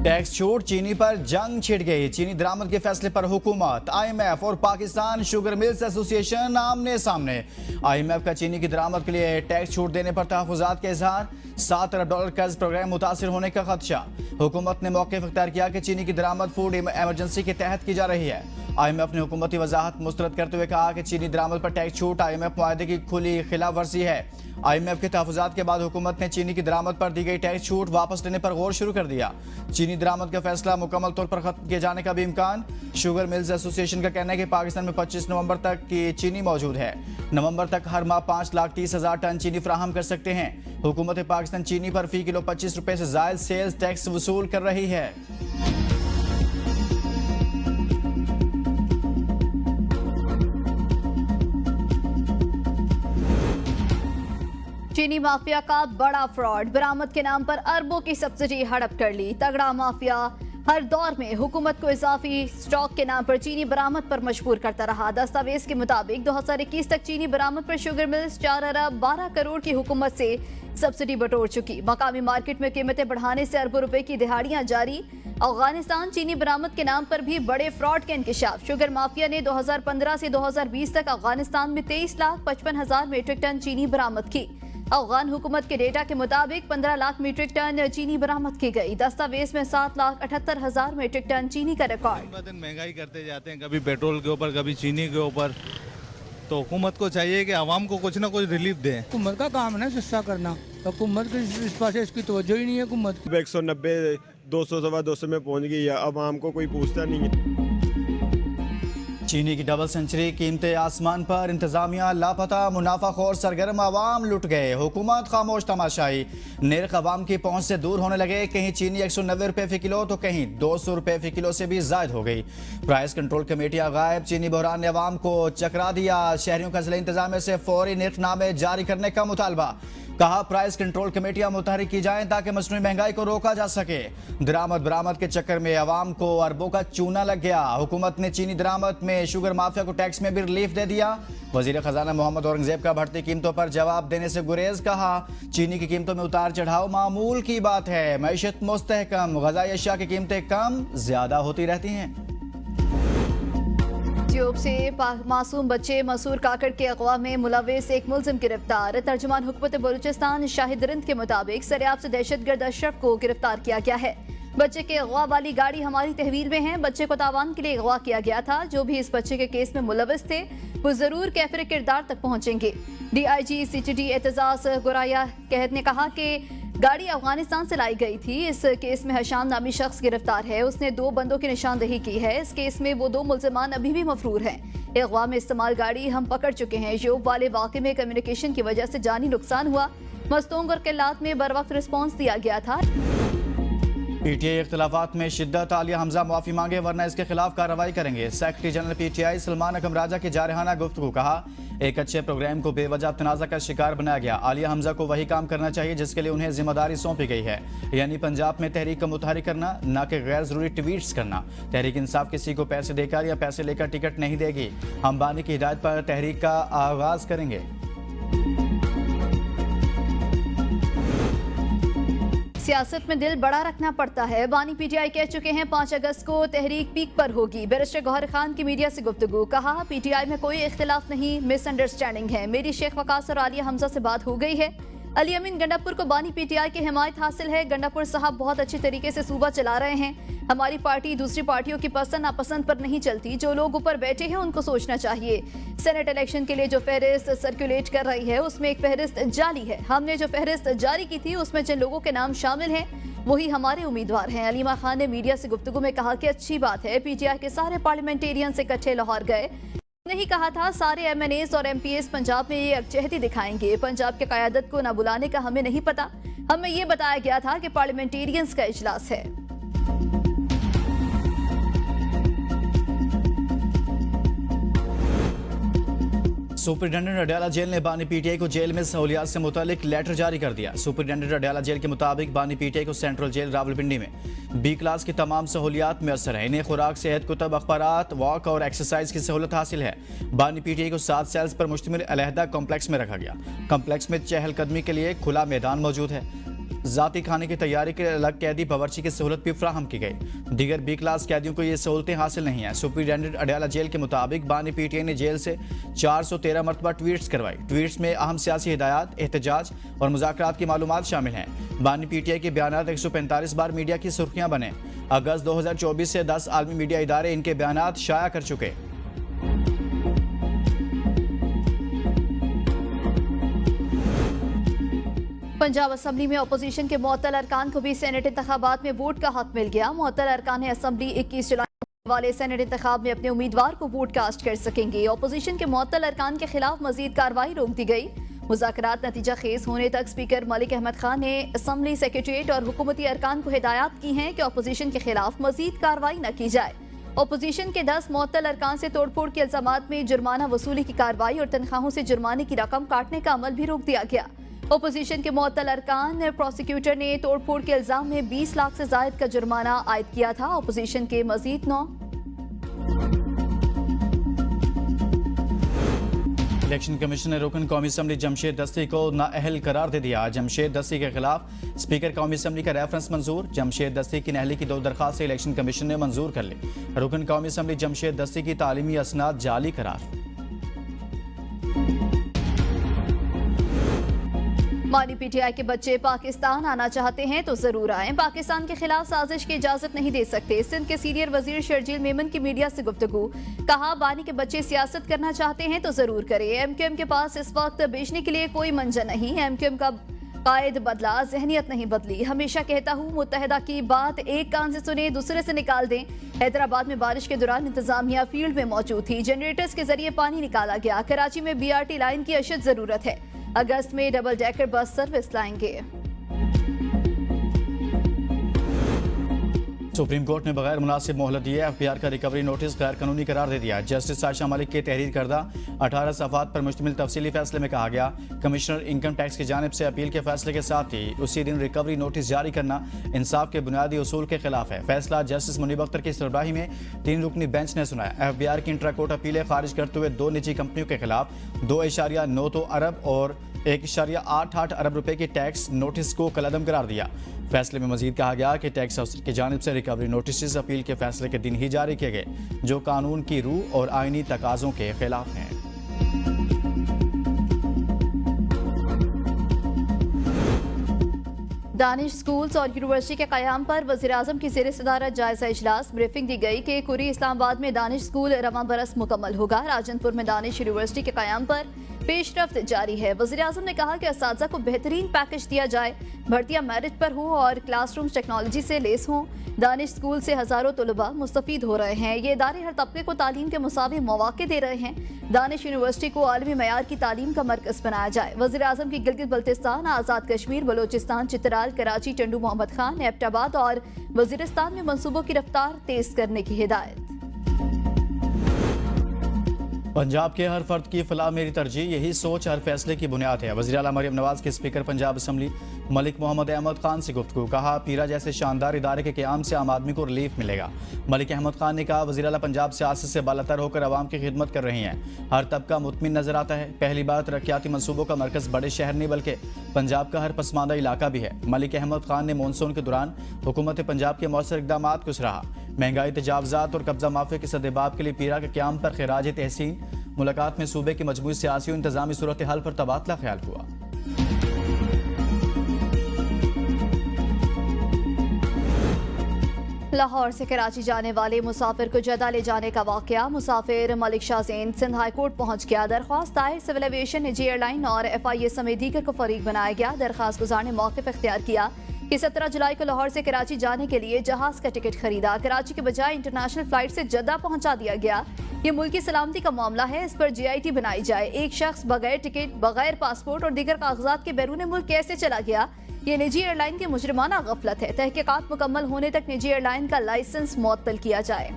Tax छूट, चीनी पर जंग छिड़ गई। चीनी दरामद के फैसले पर हुकूमत, आईएमएफ और पाकिस्तान शुगर मिल्स एसोसिएशन आमने सामने। आईएमएफ का चीनी की दरामद के लिए टैक्स छूट देने पर तहफुजात के इजहार, $7 अरब कर्ज प्रोग्राम मुतासिर होने का खदशा। हुकूमत ने मौके इख्तियार किया कि चीनी की दरामद फूड एमरजेंसी के तहत की जा रही है। आईएमएफ ने हुकूमती वजाहत मुस्तरद करते हुए कहा कि चीनी दरामद पर टैक्स छूट आईएमएफ मुआहदे की खुली खिलाफ वर्जी है। आईएमएफ के तहफुजात के बाद हुकूमत ने चीनी की दरामद पर दी गई टैक्स छूट वापस लेने पर गौर शुरू कर दिया। चीनी दरामद का फैसला मुकम्मल तौर पर खत्म किए जाने का भी इम्कान। शुगर मिल्स एसोसिएशन का कहना है कि पाकिस्तान में 25 नवंबर तक की चीनी मौजूद है। नवंबर तक हर माह 5,30,000 टन चीनी फराहम कर सकते हैं। हुकूमत पाकिस्तान चीनी पर फी किलो 25 रुपए से जायद सेल्स टैक्स वसूल कर रही है। चीनी माफिया का बड़ा फ्रॉड, बरामद के नाम पर अरबों की सब्सिडी हड़प कर ली। तगड़ा माफिया हर दौर में हुकूमत को इजाफी स्टॉक के नाम पर चीनी बरामद पर मजबूर करता रहा। दस्तावेज के मुताबिक 2021 तक चीनी बरामद पर शुगर मिल्स 4 अरब 12 करोड़ की हुकूमत से सब्सिडी बटोर चुकी। मकामी मार्केट में कीमतें बढ़ाने से अरबों रुपए की दिहाड़ियां जारी। अफगानिस्तान चीनी बरामद के नाम पर भी बड़े फ्रॉड के इंकिशाफ। शुगर माफिया ने 2015 से 2020 तक अफगानिस्तान में 23,55,000 मीट्रिक टन चीनी बरामद की। अफगान हुकूमत के डेटा के मुताबिक 15 लाख मीट्रिक टन चीनी बरामद की गई। दस्तावेज में 7,78,000 मीट्रिक टन चीनी का रिकॉर्ड। दिन महंगाई करते जाते हैं, कभी पेट्रोल के ऊपर, कभी चीनी के ऊपर। तो हुकूमत को चाहिए कि आवाम को कुछ ना कुछ रिलीफ दें। हुकूमत का काम है ना सस्ता करना, हुकूमत के इस पास इसकी तवज्जो ही नहीं है। हुकूमत 190, 200, सवा 200 में पहुंच गई है। अब आम को कोई पूछता नहीं है। चीनी की डबल सेंचुरी, कीमतें आसमान पर, इंतजामिया लापता, मुनाफाखोर सरगर्म, आवाम लुट गए, हुकूमत खामोश तमाशाई। निर्ख आवाम की पहुंच से दूर होने लगे। कहीं चीनी 190 रुपए फी किलो तो कहीं 200 रुपए फी किलो से भी जायद हो गई। प्राइस कंट्रोल कमेटियां गायब। चीनी बहरान ने आवाम को चकरा दिया। शहरियों का जिला इंतजामिया से फौरी निर्खनामे जारी करने का मुतालबा। कहा प्राइस कंट्रोल कमेटियां मुतहरिक की जाएं ताकि मसनूई महंगाई को रोका जा सके। दरामद बरामद के चक्कर में आवाम को अरबों का चूना लग गया। हुकूमत ने चीनी दरामद में शुगर माफिया को टैक्स में भी रिलीफ दे दिया। वजीर खजाना मोहम्मद औरंगजेब का बढ़ती कीमतों पर जवाब देने से गुरेज। कहा चीनी की कीमतों में उतार चढ़ाव मामूल की बात है। मईशत मुस्तहकम, ग़िज़ाई अशिया की कीमतें कम ज्यादा होती रहती हैं। ट्यूब से मासूम बच्चे मसूर काकड़ के अगवा में मुलविस एक मुलजिम गिरफ्तार। तर्जुमान हुकूमत बलूचिस्तान शाहिद रिंद के मुताबिक सरेआब से दहशतगर्द अशरफ को गिरफ्तार किया गया है। बच्चे के अगवा वाली गाड़ी हमारी तहवील में है। बच्चे को तावान के लिए अगवा किया गया था। जो भी इस बच्चे के केस में मुलविस थे वो जरूर कैफिर किरदार तक पहुंचेंगे। DIG CTD एतजाज गुराया कहत ने कहा कि गाड़ी अफगानिस्तान से लाई गई थी। इस केस में हशाम नामी शख्स गिरफ्तार है। उसने 2 बंदों की निशानदेही की है। इस केस में वो 2 मुल्जिमान अभी भी मफरूर हैं। अगवा में इस्तेमाल गाड़ी हम पकड़ चुके हैं। यूब वाले वाक़े में कम्युनिकेशन की वजह से जानी नुकसान हुआ। मस्तूंग और किल्लात में बर वक्त रिस्पॉन्स दिया गया था। PTI इख्तिलाफात में शिद्दत, आलिया हमजा माफी मांगे वरना इसके खिलाफ कार्रवाई करेंगे। सेक्रेटरी जनरल PTI सलमान अकम राजा की जारहाना गुफ्तगू। कहा एक अच्छे प्रोग्राम को बेवजह तनाज़ा का शिकार बनाया गया। आलिया हमजा को वही काम करना चाहिए जिसके लिए उन्हें जिम्मेदारी सौंपी गई है, यानी पंजाब में तहरीक को मुतहरिक करना, न कि गैर जरूरी ट्वीट्स करना। तहरीक इंसाफ किसी को पैसे देकर या पैसे लेकर टिकट नहीं देगी। हम बानी की हिदायत पर तहरीक का आगाज करेंगे। सियासत में दिल बड़ा रखना पड़ता है। बानी PTI कह चुके हैं 5 अगस्त को तहरीक पीक पर होगी। बैरिस्टर गौहर खान की मीडिया से गुफ्तगू। कहा PTI में कोई इख्तिलाफ नहीं, मिसअंडरस्टैंडिंग है। मेरी शेख वकास और आलिया हमजा से बात हो गई है। अली अमीन गंडापुर को बानी PTI की हिमायत हासिल है। गंडापुर साहब बहुत अच्छे तरीके से सूबा चला रहे हैं। हमारी पार्टी दूसरी पार्टियों की पसंद नापसंद पर नहीं चलती। जो लोग ऊपर बैठे हैं उनको सोचना चाहिए। सेनेट इलेक्शन के लिए जो फहरिस्त सर्कुलेट कर रही है उसमें एक फहरिस्त जाली है। हमने जो फहरिस्त जारी की थी उसमें जिन लोगों के नाम शामिल हैं वही हमारे उम्मीदवार हैं। अलीमा खान ने मीडिया से गुफ्तगू में कहा कि अच्छी बात है PTI के सारे पार्लियामेंटेरियन से इकट्ठे लाहौर गए। नहीं कहा था सारे MNAs और MPs पंजाब में ये यकजहती दिखाएंगे। पंजाब की क़यादत को न बुलाने का हमें नहीं पता। हमें ये बताया गया था कि पार्लियामेंटेरियंस का इजलास है। सुपरिटेंडेंट अडयाला जेल ने बानी PTI को जेल में सहूलियात से मुतालिक लेटर जारी कर दिया। सुपरिटेंडेंट अडयाला जेल के मुताबिक बानी PTI को सेंट्रल जेल रावलपिंडी में B क्लास की तमाम सहूलियात मैसर है। इन्हें खुराक, सेहत, कुतब, अखबारात, वॉक और एक्सरसाइज की सहूलत हासिल है। बानी PTI को 7 सेल्स पर मुश्तमिल अलहदा कॉम्प्लेक्स में रखा गया। कॉम्प्लेक्स में चहलकदमी के लिए खुला मैदान मौजूद है। जाती खाने की तैयारी के लिए अलग कैदी बावर्ची की सहूलत भी फराहम की गई। दीगर बी क्लास कैदियों को ये सहूलतें हासिल नहीं हैं। सुपरिटेंडेंट अडयाला जेल के मुताबिक बानी पीटीआई ने जेल से 413 मरतबा ट्वीट्स करवाई। ट्वीट्स में अहम सियासी हिदायत, एहतजाज और मुज़ाकरात की मालूमात शामिल हैं। बानी पीटीआई के बयानात 145 बार मीडिया की सुर्खियां बने। अगस्त 2024 से 10 आलमी मीडिया इदारे इनके बयानात शाया कर चुके। पंजाब असम्बली में अपोजिशन के मुअत्तल अरकान को भी सेनेट इंतखाबात में वोट का हक मिल गया। मुअत्तल अरकान असम्बली 21 जुलाई वाले सेनेट इंतखाब में अपने उम्मीदवार को वोट कास्ट कर सकेंगे। अपोजिशन के मुअत्तल अरकान के खिलाफ मजीद कार्रवाई रोक दी गई। मुज़ाकरात नतीजा खेज होने तक स्पीकर मलिक अहमद खान ने असम्बली सेक्रेटरीट और हुकूमती अरकान को हिदायत की हैं कि अपोजिशन के खिलाफ मजीद कार्रवाई न की जाए। अपोजिशन के 10 मुअत्तल अरकान से तोड़फोड़ के इल्जामात में जुर्माना वसूली की कार्रवाई और तनख्वाहों से जुर्माने की रकम काटने का अमल भी रोक दिया गया। अपोजिशन के मुअत्तल अरकान प्रोसिक्यूटर ने तोड़फोड़ के इल्जाम में 20 लाख से जायद का जुर्माना आयद किया था। अपोजिशन के मजीद 9 इलेक्शन कमीशन ने रुकन कौमी असम्बली जमशेद दस्ती को नाअहल करार दे दिया। जमशेद दस्ती के खिलाफ स्पीकर कौमी असम्बली का रेफरेंस मंजूर। जमशेद दस्ती की नहली की 2 दरखास्त इलेक्शन कमीशन ने मंजूर कर ली। रुकन कौमी असम्बली जमशेद दस्ती की तालीमी असनाद जाली करार। बानी पीटीआई के बच्चे पाकिस्तान आना चाहते हैं तो जरूर आएं। पाकिस्तान के खिलाफ साजिश की इजाजत नहीं दे सकते। सिंध के सीनियर वजीर शर्जील मेमन की मीडिया से गुफ्तगू। कहा, बानी के बच्चे सियासत करना चाहते हैं तो जरूर करें। एमक्यूएम के पास इस वक्त बेचने के लिए कोई मंजर नहीं। एमक्यूएम का कायद बदला, जहनियत नहीं बदली। हमेशा कहता हूँ, मुत्तहिदा की बात एक कान से सुने, दूसरे से निकाल दें। हैदराबाद में बारिश के दौरान इंतजामिया फील्ड में मौजूद थी। जनरेटर्स के जरिए पानी निकाला गया। कराची में BRT लाइन की अशद जरूरत है। अगस्त में डबल डेकर बस सर्विस लाएंगे। सुप्रीम कोर्ट ने बगैर मुनासिब मोहलत दिए FBI का रिकवरी नोटिस गैर कानूनी करार दे दिया। जस्टिस साशा मलिक के तहरीर करदा 18 सफ़ात पर मुश्तमिल तफसीली फैसले में कहा गया, कमिश्नर इनकम टैक्स की जानिब से अपील के फैसले के साथ ही उसी दिन रिकवरी नोटिस जारी करना इंसाफ के बुनियादी उसूल के खिलाफ है। फैसला जस्टिस मुनीब अख्तर की सरबराही में 3 रुकनी बेंच ने सुनाया। FBI की इंट्रा कोर्ट अपीलें खारिज करते हुए 2 निजी कंपनियों के खिलाफ 2.92 अरब और 1.88 अरब रुपए की टैक्स नोटिस को कलअदम करार दिया। फैसले में मजीद कहा गया कि टैक्स अफसर की जानिब से रिकवरी नोटिस अपील के फैसले के दिन ही जारी किए गए, जो कानून की रूह और आईनी तकाज़ों के खिलाफ हैं। दानिश स्कूल्स और यूनिवर्सिटी के क़याम पर वज़ीर-ए-आज़म की ज़ेर सदारत जायजा इजलास। ब्रीफिंग दी गई कि कुरी इस्लामाबाद में दानिश स्कूल रवां बरस मुकम्मल होगा। राजनपुर में दानिश यूनिवर्सिटी के क़याम पर पेशरफ्त जारी है। वज़ीर-ए-आज़म ने कहा कि असातिज़ा को बेहतरीन पैकेज दिया जाए, भर्तियाँ मेरिट पर हों और क्लासरूम्स टेक्नोलॉजी से लेस हों। दानिश स्कूल से हज़ारों तलबा मुस्तफ़ीद हो रहे हैं। ये इदारे हर तबके को तालीम के मुसावी मौक़े दे रहे हैं। दानिश यूनिवर्सिटी को आलमी मयार की तालीम का मरकज़ बनाया जाए। वज़ीर-ए-आज़म की गिलगित बल्तिस्तान, आज़ाद कश्मीर, बलोचिस्तान, चित्राल, कराची, टंडू मोहम्मद खान, एबटाबाद और वज़ीरिस्तान में मनसूबों की रफ्तार तेज करने की हिदायत। पंजाब के हर फर्द की फलाह मेरी तरजीह, यही सोच हर फैसले की बुनियाद है। वज़ीर आला मरियम नवाज के स्पीकर पंजाब असम्बली मलिक मोहम्मद अहमद खान से गुफ्तगू। कहा, पीरा जैसे शानदार इदारे के क़याम से आम आदमी को रिलीफ मिलेगा। मलिक अहमद खान ने कहा, वज़ीर आला पंजाब सियासत से बालातर होकर आवाम की खिदमत कर रही हैं। हर तबका मुतमिन नजर आता है। पहली बार तरक्याती मनसूबों का मरकज़ बड़े शहर नहीं बल्कि पंजाब का हर पसमानदा इलाका भी है। मलिक अहमद खान ने मानसून के दौरान हुकूमत पंजाब के मौसर इक़दामात को सराहा। महंगाई, तजावज़ात और कब्जा माफिया के सद्देबाब के लिए पीरा के क़याम पर खिराज तहसीन। मुलाकात में सूबे की मजमूई सियासी और इंतजामी सूरत हाल पर तबादला ख्याल हुआ। लाहौर से कराची जाने वाले मुसाफिर को जदा ले जाने का वाकया। मुसाफिर मलिक शाहजेन सिंध हाई कोर्ट पहुंच गया। दरख्वास्त आए, सिविल एविएशन, निजी एयरलाइन और FIA समेत दीगर को फरीक बनाया गया। दरख्वास्त गुजार ने मौक़िफ़ इख्तियार किया कि 17 जुलाई को लाहौर से कराची जाने के लिए जहाज का टिकट खरीदा। कराची के बजाय इंटरनेशनल फ्लाइट से जद्दा पहुंचा दिया गया। ये मुल्की सलामती का मामला है, इस पर GIT बनाई जाए। एक शख्स बगैर टिकट, बगैर पासपोर्ट और दीगर कागजात के बैरून मुल्क कैसे चला गया? ये निजी एयरलाइन की मुजरिमाना गफलत है। तहकीकात मुकम्मल होने तक निजी एयरलाइन का लाइसेंस मुअत्तल किया जाए।